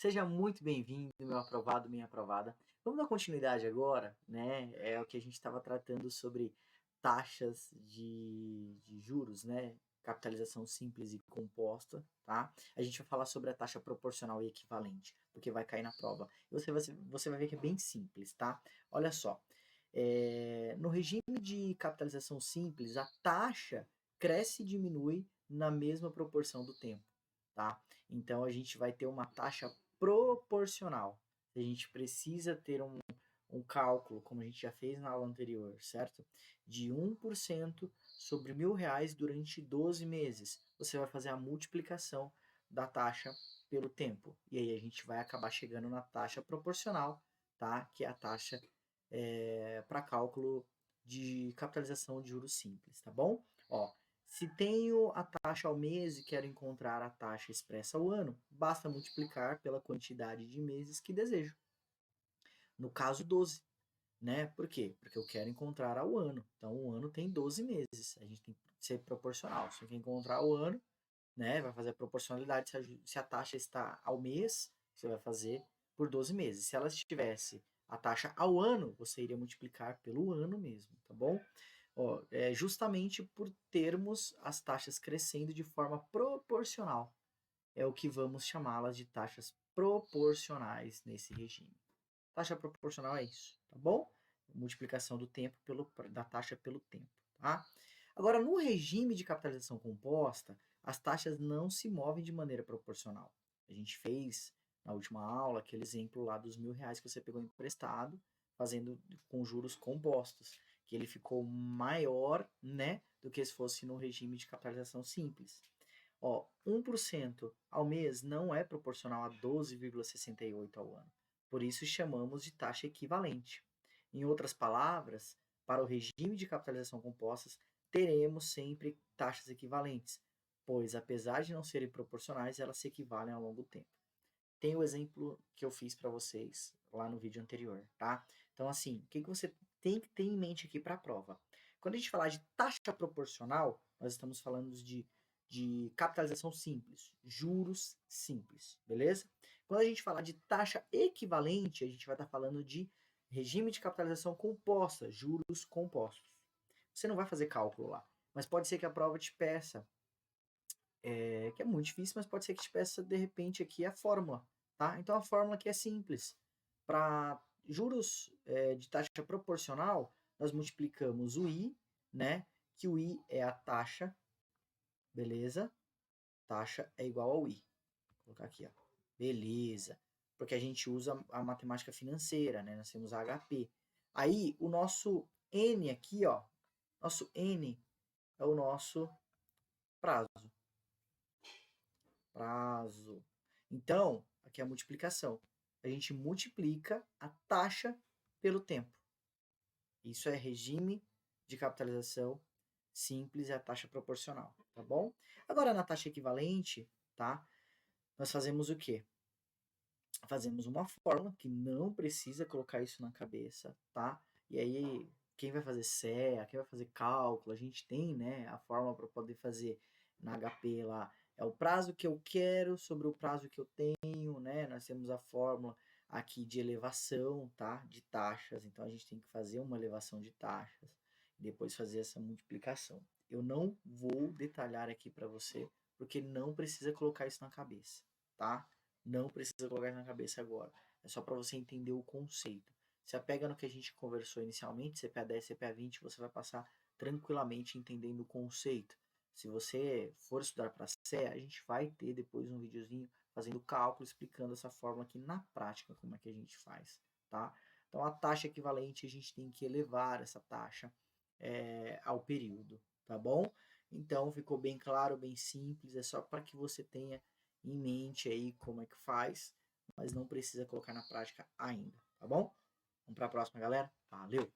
Seja muito bem-vindo, meu aprovado, minha aprovada. Vamos dar continuidade agora, né? É o que a gente estava tratando sobre taxas de juros, né? Capitalização simples e composta, tá? A gente vai falar sobre a taxa proporcional e equivalente, porque vai cair na prova. E você vai ver que é bem simples, tá? Olha só. No regime de capitalização simples, a taxa cresce e diminui na mesma proporção do tempo, tá? Então a gente vai ter uma taxa proporcional. A gente precisa ter um cálculo, como a gente já fez na aula anterior, certo? De 1% sobre R$ 1.000 durante 12 meses. Você vai fazer a multiplicação da taxa pelo tempo. E aí a gente vai acabar chegando na taxa proporcional, tá? Que é a taxa para cálculo de capitalização de juros simples, tá bom? Ó, se tenho a taxa ao mês e quero encontrar a taxa expressa ao ano, basta multiplicar pela quantidade de meses que desejo. No caso, 12, né? Por quê? Porque eu quero encontrar ao ano. Então, o ano tem 12 meses. A gente tem que ser proporcional. Se você quer encontrar o ano, né? Vai fazer a proporcionalidade. Se a taxa está ao mês, você vai fazer por 12 meses. Se ela estivesse a taxa ao ano, você iria multiplicar pelo ano mesmo, tá bom? Ó, justamente por termos as taxas crescendo de forma proporcional. É o que vamos chamá-las de taxas proporcionais nesse regime. Taxa proporcional é isso, tá bom? Multiplicação do tempo da taxa pelo tempo, tá? Agora, no regime de capitalização composta, as taxas não se movem de maneira proporcional. A gente fez na última aula aquele exemplo lá dos R$ 1.000 que você pegou emprestado, fazendo com juros compostos, que ele ficou maior, né, do que se fosse no regime de capitalização simples. Ó, 1% ao mês não é proporcional a 12,68 ao ano. Por isso chamamos de taxa equivalente. Em outras palavras, para o regime de capitalização compostas, teremos sempre taxas equivalentes, pois apesar de não serem proporcionais, elas se equivalem ao longo do tempo. Tem o exemplo que eu fiz para vocês lá no vídeo anterior, tá? Então, assim, o que você tem que ter em mente aqui para a prova? Quando a gente falar de taxa proporcional, nós estamos falando de capitalização simples, juros simples, beleza? Quando a gente falar de taxa equivalente, a gente vai estar falando de regime de capitalização composta, juros compostos. Você não vai fazer cálculo lá, mas pode ser que a prova te peça, que é muito difícil, mas pode ser que te peça de repente aqui a fórmula, tá? Então a fórmula aqui é simples. Para juros de taxa proporcional, nós multiplicamos o I, né? Que o I é a taxa, beleza? Taxa é igual ao I. Vou colocar aqui, ó. Beleza. Porque a gente usa a matemática financeira, né? Nós temos a HP. Aí, o nosso N aqui, ó. Nosso N é o nosso prazo. Prazo. Então, aqui é a multiplicação. A gente multiplica a taxa pelo tempo. Isso é regime de capitalização simples e a taxa proporcional, tá bom? Agora, na taxa equivalente, tá? Nós fazemos o quê? Fazemos uma fórmula que não precisa colocar isso na cabeça, tá? E aí, quem vai fazer CEA, quem vai fazer cálculo, a gente tem, né, a fórmula para poder fazer na HP lá. É o prazo que eu quero sobre o prazo que eu tenho, né? Nós temos a fórmula aqui de elevação, tá? De taxas. Então a gente tem que fazer uma elevação de taxas e depois fazer essa multiplicação. Eu não vou detalhar aqui para você, porque não precisa colocar isso na cabeça, tá? Não precisa colocar na cabeça agora. É só para você entender o conceito. Se apega no que a gente conversou inicialmente, CPA 10, CPA 20, você vai passar tranquilamente entendendo o conceito. Se você for estudar para CEA, a gente vai ter depois um videozinho fazendo cálculo, explicando essa fórmula aqui na prática, como é que a gente faz, tá? Então, a taxa equivalente, a gente tem que elevar essa taxa ao período, tá bom? Então, ficou bem claro, bem simples, é só para que você tenha em mente aí como é que faz, mas não precisa colocar na prática ainda, tá bom? Vamos para a próxima, galera? Valeu!